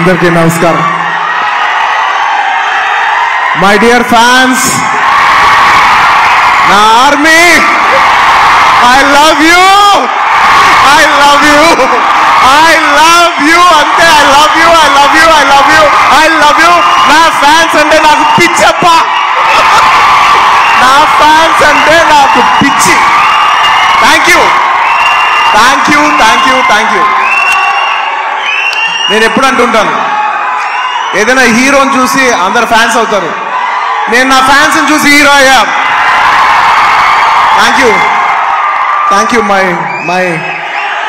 అందరికీ నమస్కారం. My dear fans, నా army, I love you, I love you, I love you, అంతే. I love you, I love you, I love you, I love you. నా fans అంటే నాకు పిచ్చప్ప, నా ఫ్యాన్స్ అంటే నాకు పిచ్చి. Thank you, thank you, thank you, thank you. నేను ఎప్పుడు అంటుంటాను, ఏదైనా హీరోని చూసి అందరు ఫ్యాన్స్ అవుతారు, నేను నా ఫ్యాన్స్ చూసి హీరో అయ్యా. Thank you, thank you, my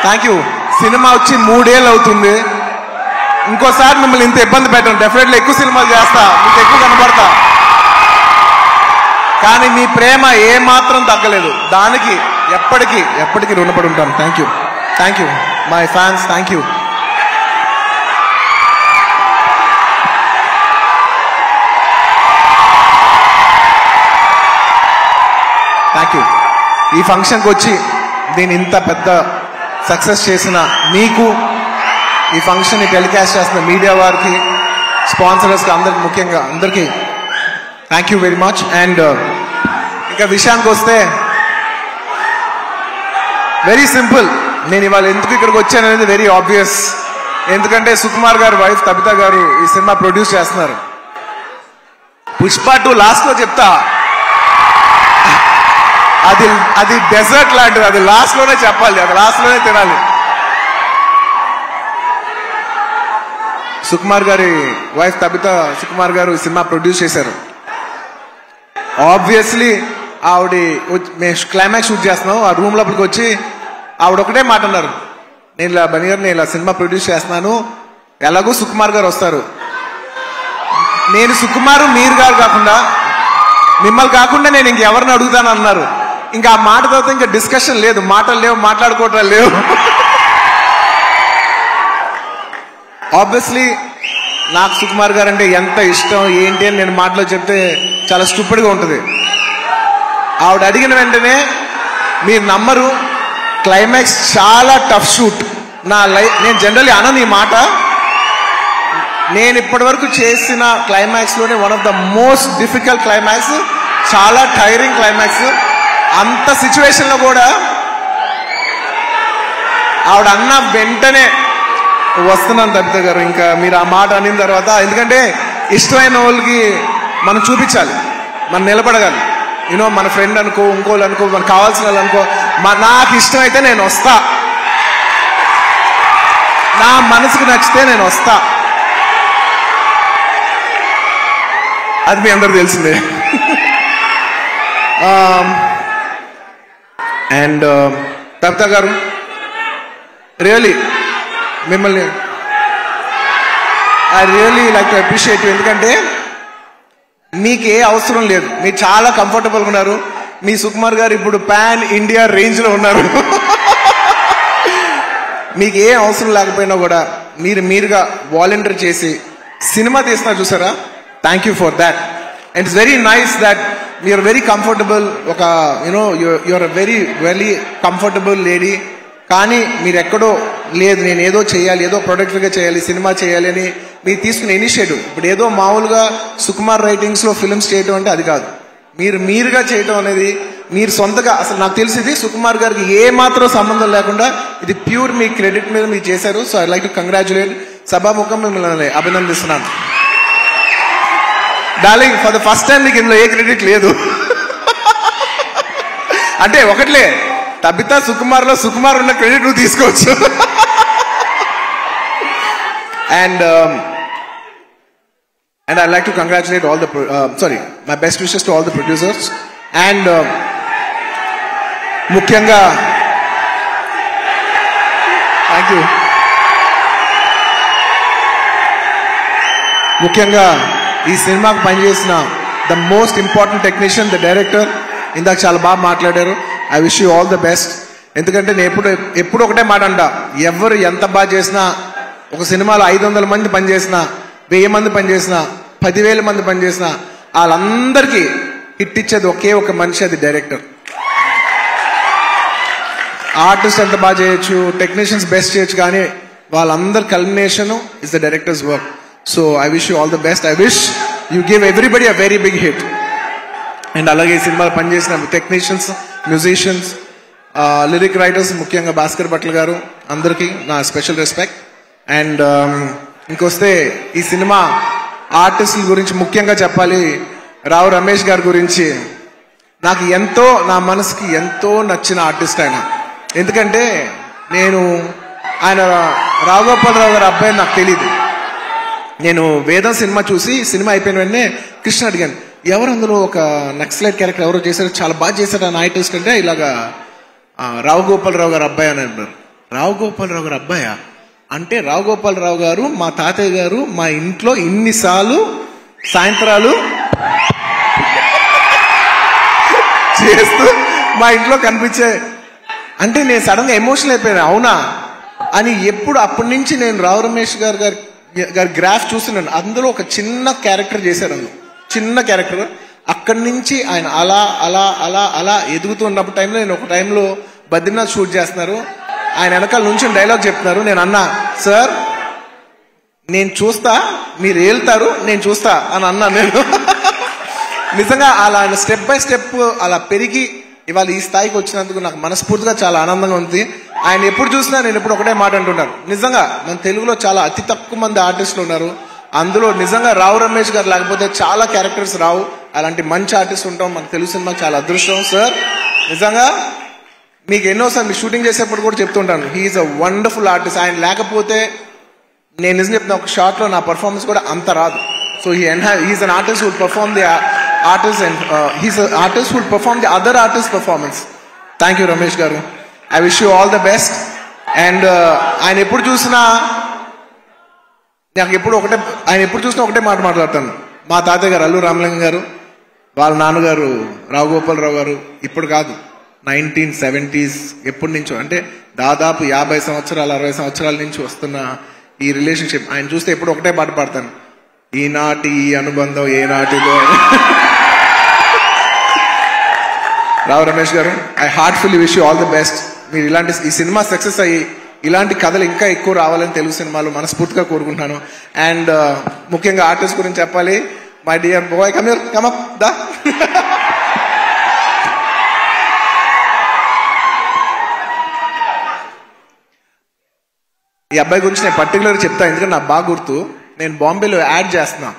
thank you. Cinema వచ్చి 3 ఏళ్ళు అవుతుంది. ఇంకోసారి మిమ్మల్ని ఇంత ఇబ్బంది పెట్టను. డెఫినెట్లీ ఎక్కువ సినిమాలు చేస్తా, మీకు ఎక్కువ కనబడతా. కానీ మీ ప్రేమ ఏమాత్రం తగ్గలేదు. దానికి ఎప్పటికీ రుణపడి ఉంటాను. Thank you, thank you my fans, thank you. Thank you. ఈ ఫంక్షన్కి వచ్చి దీన్ని ఇంత పెద్ద సక్సెస్ చేసిన మీకు, ఈ ఫంక్షన్ని టెలికాస్ట్ చేస్తున్న మీడియా వారికి, స్పాన్సరర్స్కి, అందరికి, ముఖ్యంగా అందరికీ thank you very much. And ఇంకా విషయానికి వస్తే వెరీ సింపుల్. నేను ఇవాళ ఎందుకు ఇక్కడికి వచ్చాను అనేది వెరీ ఆబ్వియస్. ఎందుకంటే సుకుమార్ గారు వైఫ్ తబిత గారు ఈ సినిమా ప్రొడ్యూస్ చేస్తున్నారు. పుష్ప 2 లాస్ట్లో చెప్తా, అది డెజర్ట్ లాంటిది. అది లాస్ట్ లోనే చెప్పాలి, అది లాస్ట్ లోనే తినాలి. సుకుమార్ గారి వైఫ్ తబిత సుకుమార్ గారు ఈ సినిమా ప్రొడ్యూస్ చేశారు. ఆబ్వియస్లీ ఆవిడ మేము క్లైమాక్స్ షూట్ చేస్తున్నాం. ఆ రూమ్ లోపలికి వచ్చి ఆవిడ ఒకటే మాట అన్నారు, నేను ఇలా బని గారు, నేను ఇలా సినిమా ప్రొడ్యూస్ చేస్తున్నాను, ఎలాగో సుకుమార్ గారు వస్తారు, నేను సుకుమారు మీరు గారు కాకుండా మిమ్మల్ని కాకుండా నేను ఇంకెవరిని అడుగుతాను అన్నారు. ఇంకా ఆ మాట తర్వాత ఇంకా డిస్కషన్ లేదు, మాటలు లేవు, మాట్లాడుకోవటం లేవు. ఆబ్వియస్లీ నాకు సుకుమార్ గారు అంటే ఎంత ఇష్టం ఏంటి అని నేను మాటలో చెప్తే చాలా స్టూపిడ్గా ఉంటుంది. ఆవిడ అడిగిన వెంటనే మీరు నమ్మరు, క్లైమాక్స్ చాలా టఫ్ షూట్. నేను జనరల్లీ అనను ఈ మాట. నేను ఇప్పటి వరకు చేసిన క్లైమాక్స్ లోనే one of the most difficult climax, చాలా టైరింగ్ క్లైమాక్స్. అంత సిచ్యువేషన్ లో కూడా ఆవిడ అన్న వెంటనే వస్తున్నాను తబిత గారు, ఇంకా మీరు ఆ మాట అనిన తర్వాత, ఎందుకంటే ఇష్టమైన వాళ్ళకి మనం చూపించాలి, మనం నిలబడగాలి. యూనో మన ఫ్రెండ్ అనుకో, ఇంకోళ్ళు అనుకో, మనకు కావాల్సిన వాళ్ళు అనుకో, నాకు ఇష్టమైతే నేను వస్తా, నా మనసుకు నచ్చితే నేను వస్తా. అది మీ అందరికి తెలిసిందే. అండ్ తబిత గారు, రియలీ మిమ్మల్ని I really like to appreciate you. ఎందుకంటే మీకు ఏ అవసరం లేదు, మీరు చాలా కంఫర్టబుల్గా ఉన్నారు. మీ సుకుమార్ గారు ఇప్పుడు పాన్ ఇండియా రేంజ్లో ఉన్నారు. మీకు ఏ అవసరం లేకపోయినా కూడా మీరుగా వాలంటీర్ చేసి సినిమా తీస్తున్నారు చూసారా, thank you for that. And it's very nice that you are very comfortable. ఒక you know you are a very very comfortable lady. కానీ మీరు ఎక్కడో లేదు, నేను ఏదో చేయాలి, ఏదో ప్రొడక్టివ్గా చేయాలి, సినిమా చేయాలి అని మీరు తీసుకునే ఇనిషియేటివ్. ఇప్పుడు ఏదో మామూలుగా సుకుమార్ రైటింగ్స్లో ఫిల్మ్స్ చేయటం అంటే అది కాదు. మీరుగా చేయటం అనేది, మీరు సొంతగా, అసలు నాకు తెలిసింది సుకుమార్ గారికి ఏ మాత్రం సంబంధం లేకుండా ఇది ప్యూర్ మీ క్రెడిట్ మీద మీరు చేశారు. So I like to congratulate. సభాముఖం మిమ్మల్ని అభినందిస్తున్నాను. Darling, for the first time మీకు ఇందులో ఏ క్రెడిట్ లేదు. అంటే ఒకట్లే, తబిత సుకుమార్ లో సుకుమార్ ఉన్న క్రెడిట్ నువ్వు తీసుకోవచ్చు. And I like to congratulate all the my best wishes to all the producers. And ముఖ్యంగా థ్యాంక్ యూ, ముఖ్యంగా ఈ సినిమాకు పనిచేసిన the most important technician, the director. ఇందాక చాలా బాగా మాట్లాడారు. I wish you all the best. ఎందుకంటే నేను ఎప్పుడు ఒకటే మాట అంట, ఎవరు ఎంత బాగా చేసినా, ఒక సినిమాలో 500 మంది పనిచేసినా, 1000 మంది పనిచేసినా, 10,000 మంది పనిచేసినా, వాళ్ళందరికీ హిట్ ఇచ్చేది ఒకే ఒక మనిషి, అది డైరెక్టర్. ఆర్టిస్ట్ ఎంత బాగా చేయొచ్చు, టెక్నీషియన్స్ బెస్ట్ చేయొచ్చు, కానీ వాళ్ళందరి culmination is the director's work. So I wish you all the best. I wish you give everybody a very big hit. And అలాగే ఈ సినిమాలో పనిచేసిన టెక్నీషియన్స్, మ్యూజిషియన్స్, లిరిక్ రైటర్స్, ముఖ్యంగా భాస్కర్ భట్ల గారు, అందరికీ నా స్పెషల్ రెస్పెక్ట్. అండ్ ఇంకొస్తే ఈ సినిమా ఆర్టిస్టుల గురించి ముఖ్యంగా చెప్పాలి. రావు రమేష్ గారి గురించి నాకు ఎంతో, నా మనసుకి ఎంతో నచ్చిన ఆర్టిస్ట్ ఆయన. ఎందుకంటే ఆయన రావుగోపాలరావు గారి అబ్బాయి నాకు తెలియదు. నేను వేదం సినిమా చూసి సినిమా అయిపోయిన వెంటనే కృష్ణ అడిగాను, ఎవరు అందులో ఒక నక్సలైట్ క్యారెక్టర్ ఎవరో చేశారు, చాలా బాగా చేశారు ఆ ఆర్టిస్ట్ అంటే, ఇలాగా రావుగోపాలరావు గారు అబ్బాయి అని అన్నారు. రావుగోపాలరావు గారు అబ్బాయా అంటే, రావుగోపాలరావు గారు మా తాతయ్య గారు మా ఇంట్లో ఇన్నిసార్లు సాయంత్రాలు చేస్తూ మా ఇంట్లో కనిపించే అంటే నేను సడన్ గా ఎమోషనల్ అయిపోయాను. అవునా అని అప్పటి నుంచి నేను రావు రమేష్ గారి గ్రాఫ్ చూస్తున్నాను. అందులో ఒక చిన్న క్యారెక్టర్ చేశారు, అందులో చిన్న క్యారెక్టర్. అక్కడి నుంచి ఆయన అలా అలా అలా అలా ఎదుగుతున్నప్పుడు టైంలో, నేను ఒక టైంలో బద్రీనాథ్ షూట్ చేస్తున్నారు, ఆయన వెనకాల నుంచి డైలాగ్ చెప్తున్నారు. నేను అన్నా, సార్ నేను చూస్తా, మీరు వెళ్తారు, నేను చూస్తా అని అన్నా నేను. నిజంగా అలా ఆయన స్టెప్ బై స్టెప్ అలా పెరిగి ఇవాళ ఈ స్థాయికి వచ్చినందుకు నాకు మనస్ఫూర్తిగా చాలా ఆనందంగా ఉంది. ఆయన ఎప్పుడు చూసినా నేను ఎప్పుడు ఒకటే మాట అంటున్నాను, నిజంగా మన తెలుగులో చాలా అతి తక్కువ మంది ఆర్టిస్టులు ఉన్నారు, అందులో నిజంగా రావు రమేష్ గారు లేకపోతే చాలా క్యారెక్టర్స్ రావు. అలాంటి మంచి ఆర్టిస్ట్ ఉంటాం మన తెలుగు సినిమాకి చాలా అదృష్టం. సార్ నిజంగా మీకు ఎన్నోసార్లు షూటింగ్ చేసేప్పుడు కూడా చెప్తుంటాను, హీఈస్ అ వండర్ఫుల్ ఆర్టిస్ట్. ఆయన లేకపోతే నేను నిజం చెప్తున్నా, ఒక షాట్ లో నా పర్ఫార్మెన్స్ కూడా అంత రాదు. So he's an artist who perform the artist and he's artist who perform the other artist performance. Thank you Ramesh గారు. I wish you all the best. And ఆయన ఎప్పుడు చూసినా ఒకటే మాట మాట్లాడతాను. మా తాతయ్య గారు అల్లు రామలింగం గారు, వాళ్ళ నాన్నగారు రావుగోపాలరావు గారు, ఇప్పుడు కాదు 1970s ఎప్పటి నుంచో, అంటే దాదాపు 50 సంవత్సరాలు 60 సంవత్సరాల నుంచి వస్తున్న ఈ రిలేషన్షిప్ ఆయన చూస్తే ఎప్పుడు ఒకటే పాట పాడతాను, ఈనాటి ఈ అనుబంధం ఏనాటిదో. రావు రమేష్ గారు, I heartfully wish you all the best. మీరు ఈ సినిమా సక్సెస్ అయ్యి ఇలాంటి కథలు ఇంకా ఎక్కువ రావాలని తెలుగు సినిమాలు మనస్ఫూర్తిగా కోరుకుంటున్నాను. అండ్ ముఖ్యంగా ఆర్టిస్ట్ గురించి చెప్పాలి. My dear boy, come up దా. ఈ అబ్బాయి గురించి నేను పర్టికులర్గా చెప్తాను, ఎందుకంటే నాకు బాగా గుర్తు. నేను బాంబేలో యాడ్ చేస్తున్నా,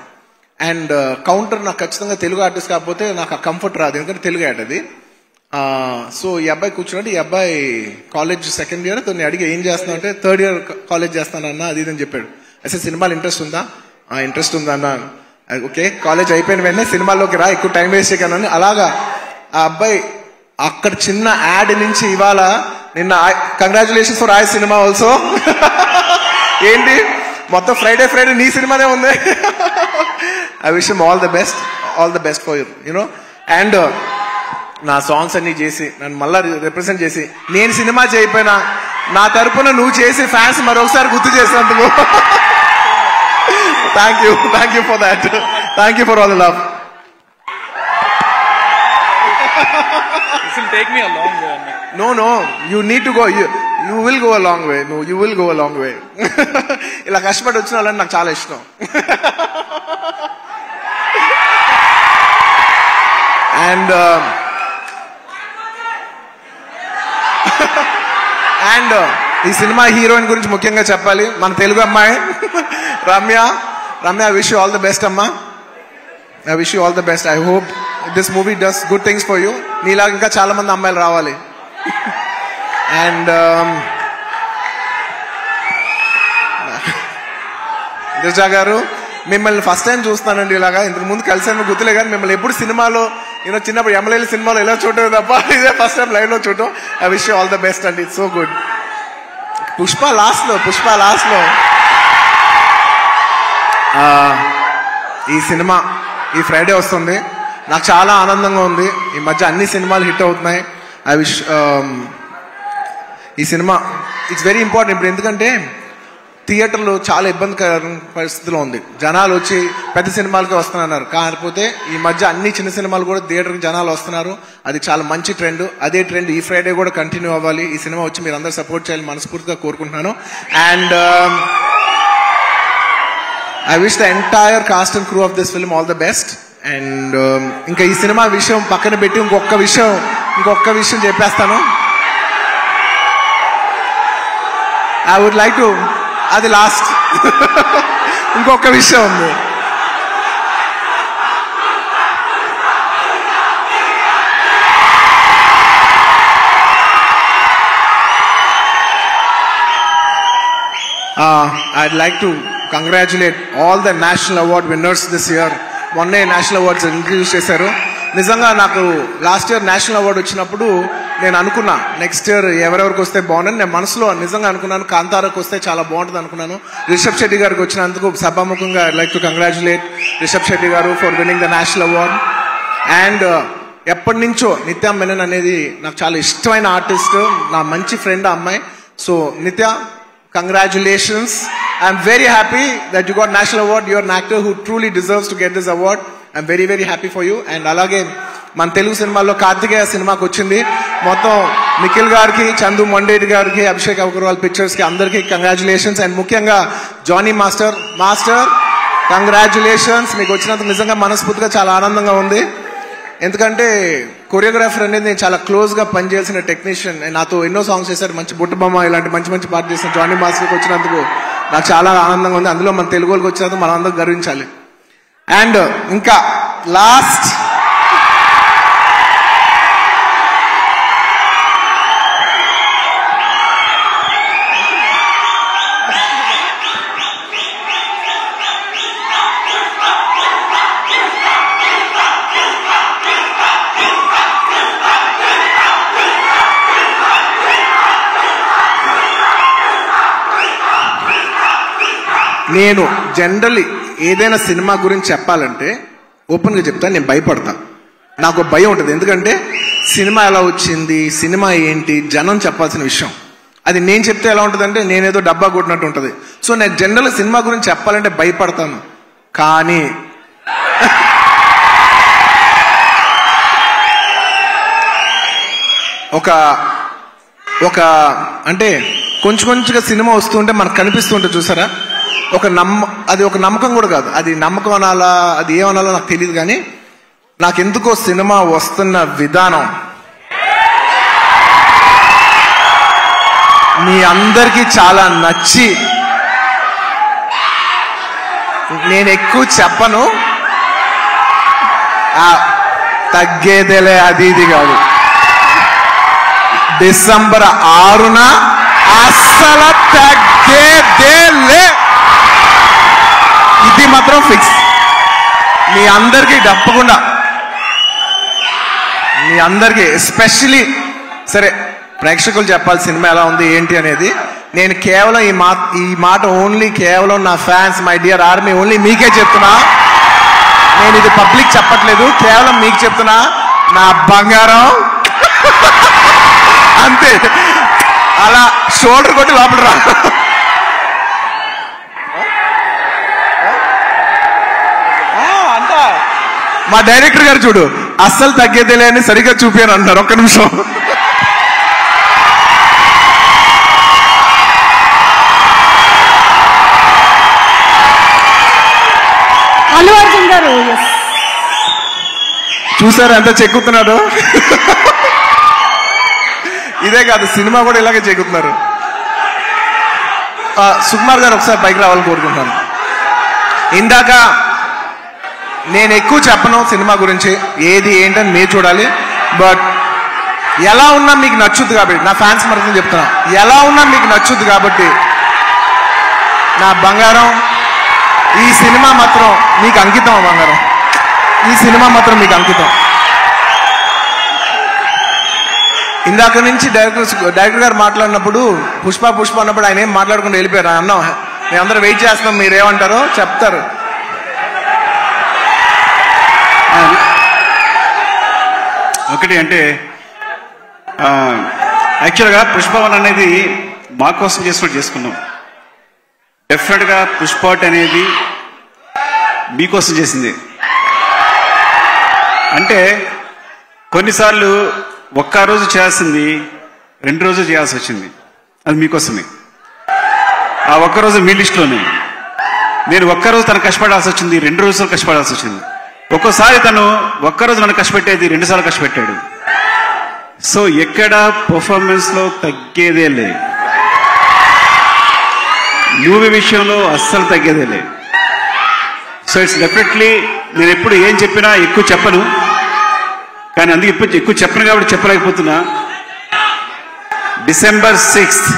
అండ్ కౌంటర్ నాకు ఖచ్చితంగా తెలుగు ఆర్టిస్ట్ కాకపోతే నాకు ఆ కంఫర్ట్ రాదు, ఎందుకంటే తెలుగు యాడ్ అది. సో ఈ అబ్బాయి కూర్చున్నట్టు, ఈ అబ్బాయి కాలేజ్ సెకండ్ ఇయర్, తను అడిగి ఏం చేస్తున్నా అంటే, థర్డ్ ఇయర్ కాలేజ్ చేస్తానన్నా అది అని చెప్పాడు. అసలు సినిమాలు ఇంట్రెస్ట్ ఉందా? ఇంట్రెస్ట్ ఉందా అన్న. ఓకే, కాలేజ్ అయిపోయిన వెంటనే సినిమాల్లోకి రా, ఎక్కువ టైం వేస్ట్ చేయకనని. అలాగా ఆ అబ్బాయి అక్కడ చిన్న యాడ్ నుంచి ఇవాళ నిన్న కంగ్రాచులేషన్స్ ఫర్ ఆయ్ సినిమా ఆల్సో. ఏంటి మొత్తం ఫ్రైడే నీ సినిమానే ఉంది. I wish him all the best for you know. And నా సాంగ్స్ అన్ని చేసి నన్ను మళ్ళా రిప్రజెంట్ చేసి, నేను సినిమా చేయకపోయినా నా తరపున నువ్వు చేసి ఫ్యాన్స్ మరొకసారి గుర్తు చేసినందుకు thank you for that. Thank you for all the love. This will take me a long way. No, you need to go. You will go a long way. No, you will go a long way. ఇలా కష్టపడి వచ్చిన వాళ్ళని నాకు చాలా ఇష్టం. And ఈ cinema heroine గురించి ముఖ్యంగా చెప్పాలి. మన తెలుగు అమ్మాయి Ramya. I wish you all the best అమ్మా. I wish you all the best. I hope this movie does good things for you. నీలాగా ఇంకా చాలా మంది అమ్మాయిలు రావాలి. అండ్ దిశా గారు, మిమ్మల్ని ఫస్ట్ టైం చూస్తానండి. ఇలాగా ఇంతకు ముందు కలిసాను గుర్తులే, కానీ మిమ్మల్ని ఎప్పుడు సినిమాలో చిన్నప్పుడు ఎమ్మెల్యేల సినిమాలో ఎలా చూడటం తప్ప ఇదే ఫస్ట్ టైం లైవ్ లో చూడటం. I wish you all the best అండి. It's so good. Pushpa last లో ఈ సినిమా ఈ ఫ్రైడే వస్తుంది. నాకు చాలా ఆనందంగా ఉంది. ఈ మధ్య అన్ని సినిమాలు హిట్ అవుతున్నాయి. ఐ విష్ ఈ సినిమా ఇట్స్ వెరీ ఇంపార్టెంట్ ఇప్పుడు, ఎందుకంటే థియేటర్లో చాలా ఇబ్బందికర పరిస్థితిలో ఉంది. జనాలు వచ్చి పెద్ద సినిమాలకి వస్తున్నారు, కాకపోతే ఈ మధ్య అన్ని చిన్న సినిమాలు కూడా థియేటర్కి జనాలు వస్తున్నారు. అది చాలా మంచి ట్రెండ్. అదే ట్రెండ్ ఈ ఫ్రైడే కూడా కంటిన్యూ అవ్వాలి. ఈ సినిమా వచ్చి మీరు అందరూ సపోర్ట్ చేయాలని మనస్ఫూర్తిగా కోరుకుంటున్నాను. And I wish the entire cost and crew of this film all the best. And ఇంకా ఈ సినిమా విషయం పక్కన పెట్టి ఇంకొక విషయం చెప్పేస్తాను. ఐ వుడ్ లైక్ టు, అది లాస్ట్, ఇంకొక విషయం ఉంది. I'd like to congratulate all the national award winners this year. మొన్నే నేషనల్ అవార్డ్స్ ఇంట్రడ్యూస్ చేశారు. నిజంగా నాకు లాస్ట్ ఇయర్ నేషనల్ అవార్డు వచ్చినప్పుడు నేను అనుకున్నా నెక్స్ట్ ఇయర్ ఎవరెవరికి వస్తే బాగుందని నేను మనసులో నిజంగా అనుకున్నాను. కాంతారాకు వస్తే చాలా బాగుంటుంది అనుకున్నాను. రిషబ్ శెట్టి గారికి వచ్చినందుకు సభాముఖంగా I like to congratulate Rishab Shetty గారు for winning the national award. And ఎప్పటి నుంచో నిత్య మెనన్ అనేది నాకు చాలా ఇష్టమైన ఆర్టిస్ట్, నా మంచి ఫ్రెండ్ ఆ అమ్మాయి. సో నిత్య, congratulations. I'm very happy that you got national award. You're an actor who truly deserves to get this award. I'm very very happy for you. And alage మన తెలుగు సినిమాల్లో కార్తికేయ సినిమాకి వచ్చింది. మొత్తం నిఖిల్ గారికి, చందు మొండేటి గారికి, అభిషేక్ అగర్వాల్ పిక్చర్స్ కి అందరికీ కంగ్రాచులేషన్స్. అండ్ ముఖ్యంగా జానీ మాస్టర్ కంగ్రాచులేషన్స్. మీకు వచ్చినందుకు నిజంగా మనస్ఫూర్తిగా చాలా ఆనందంగా ఉంది. ఎందుకంటే కొరియోగ్రాఫర్ అనేది నేను చాలా క్లోజ్ గా పనిచేసిన టెక్నీషియన్. నాతో ఎన్నో సాంగ్స్ చేశారు, మంచి బుట్టబొమ్మ ఇలాంటి మంచి మంచి పాట చేసిన జానీ మాస్టర్కి వచ్చినందుకు నాకు చాలా ఆనందంగా ఉంది. అందులో మన తెలుగు వాళ్ళకి వచ్చినందుకు మనం అందరూ గర్వించాలి. అండ్ ఇంకా లాస్ట్ నేను జనరల్లీ ఏదైనా సినిమా గురించి చెప్పాలంటే ఓపెన్గా చెప్తాను, నేను భయపడతా. నాకు భయం ఉంటుంది. ఎందుకంటే సినిమా ఎలా వచ్చింది, సినిమా ఏంటి, జనం చెప్పాల్సిన విషయం. అది నేను చెప్తే ఎలా ఉంటుందంటే నేనేదో డబ్బా కొట్టినట్టు ఉంటుంది. సో నేను జనరల్ సినిమా గురించి చెప్పాలంటే భయపడతాను. కానీ ఒక అంటే కొంచెం కొంచెంగా సినిమా వస్తుంటే మనకు కనిపిస్తుంటే చూసారా, అది ఒక నమ్మకం కూడా కాదు. అది నమ్మకం అనాలా, అది ఏమనాలో నాకు తెలియదు. కానీ నాకెందుకో సినిమా వస్తున్న విధానం మీ అందరికీ చాలా నచ్చి, నేను ఎక్కువ చెప్పను, తగ్గేదేలే అది ఇది కాదు. డిసెంబర్ 6న అస్సలు తగ్గేదేలే, ఇది మాత్రం ఫిక్స్. మీ అందరికీ తప్పకుండా, మీ అందరికీ ఎస్పెషలీ సరే ప్రేక్షకులు చెప్పాలి సినిమా ఎలా ఉంది ఏంటి అనేది. నేను కేవలం ఈ మాట ఓన్లీ కేవలం నా fans, my dear army, only మీకే చెప్తున్నా. నేను ఇది పబ్లిక్ చెప్పట్లేదు, కేవలం మీకు చెప్తున్నా. నా బంగారం అంతే, అలా షోల్డర్ కొట్టి లోపల రా. మా డైరెక్టర్ గారు చూడు, అస్సలు తగ్గేదేలే అని సరిగ్గా చూపాను అంటారు. ఒక్క నిమిషం. అల్లు అర్జున్ గారు చూసారు ఎంత చెక్కుతున్నాడు. ఇదే కాదు, సినిమా కూడా ఇలాగే చెక్కుతున్నారు. సుకుమార్ గారు ఒకసారి పైకి రావాలని కోరుకుంటున్నాను. ఇందాక నేను ఎక్కువ చెప్పను సినిమా గురించి, ఏది ఏంటని మీరు చూడాలి. బట్ ఎలా ఉన్నా మీకు నచ్చుద్ది కాబట్టి, నా ఫ్యాన్స్ మరొకటి చెప్తున్నా, ఎలా ఉన్నా మీకు నచ్చుద్ది కాబట్టి నా బంగారం, ఈ సినిమా మాత్రం మీకు అంకితం. బంగారం, ఈ సినిమా మాత్రం మీకు అంకితం. ఇందాక నుంచి డైరెక్టర్ గారు మాట్లాడినప్పుడు పుష్ప అన్నప్పుడు ఆయన ఏం మాట్లాడకుండా వెళ్ళిపోయారు. అన్నాం మేము అందరూ వెయిట్ చేస్తున్నాం, మీరేమంటారో చెప్తారు. ఒకటి అంటే యాక్చువల్గా పుష్పవన్ అనేది మా కోసం చేసుకున్నాం. డెఫినెట్గా పుష్పాట్ అనేది మీకోసం చేసింది. అంటే కొన్నిసార్లు ఒక్క రోజు చేయాల్సింది 2 రోజులు చేయాల్సి వచ్చింది. అది మీకోసమే. ఆ ఒక్కరోజు మీ లిస్టులోనే. నేను ఒక్కరోజు తను కష్టపడాల్సి వచ్చింది, 2 రోజులు కష్టపడాల్సి వచ్చింది. ఒక్కోసారి తను ఒక్కరోజు నన్ను కష్టపెట్టేది 2 సార్లు కష్టపెట్టాడు. సో ఎక్కడ పర్ఫార్మెన్స్లో తగ్గేదే లే, మూవీ విషయంలో అస్సలు తగ్గేదే లే. సో ఇట్స్ డెఫినెట్లీ నేను ఎప్పుడు ఏం చెప్పినా ఎక్కువ చెప్పను, కానీ అందుకే ఇప్పుడు ఎక్కువ చెప్పను కాబట్టి చెప్పలేకపోతున్నా. December 6th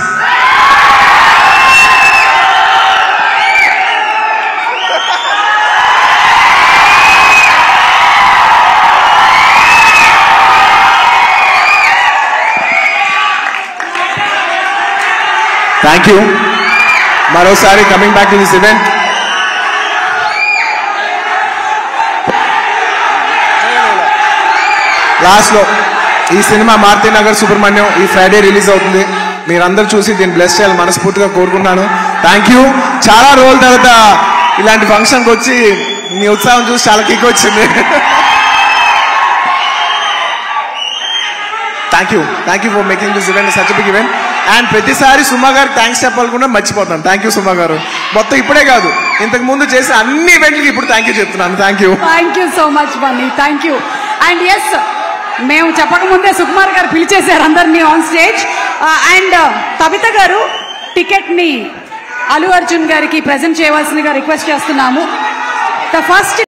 thank you. మరోసారి coming back to this event, last లో ఈ సినిమా మారుతినగర్ సుబ్రహ్మణ్యం ఈ ఫ్రైడే రిలీజ్ అవుతుంది. మీరందరూ చూసి దీన్ని బ్లెస్ చేయాలి మనస్ఫూర్తిగా కోరుకుంటున్నాను. Thank you. చాలా రోజుల తర్వాత ఇలాంటి ఫంక్షన్కి వచ్చి మీ ఉత్సాహం చూసి చాలా కిక్ వచ్చింది. Thank you for making this event such big event. And ప్రతిసారి సుమా గారికి థ్యాంక్స్ చెప్పాలనుకుంటే మర్చిపోతాను. థ్యాంక్ యూ సుమా గారు. మొత్తం ఇప్పుడే కాదు, ఇంతకు ముందు చేసే అన్ని ఈవెంట్లకి ఇప్పుడు థ్యాంక్ యూ చెప్తున్నాను. Thank you so much Bunny. Thank you. And yes, మేము చెప్పకముందే సుకుమార్ గారు పిలిచేశారు అందరినీ ఆన్ స్టేజ్. అండ్ కవిత గారు టికెట్ ని అల్లు అర్జున్ గారికి ప్రెజెంట్ చేయవలసిందిగా రిక్వెస్ట్ చేస్తున్నాము. The first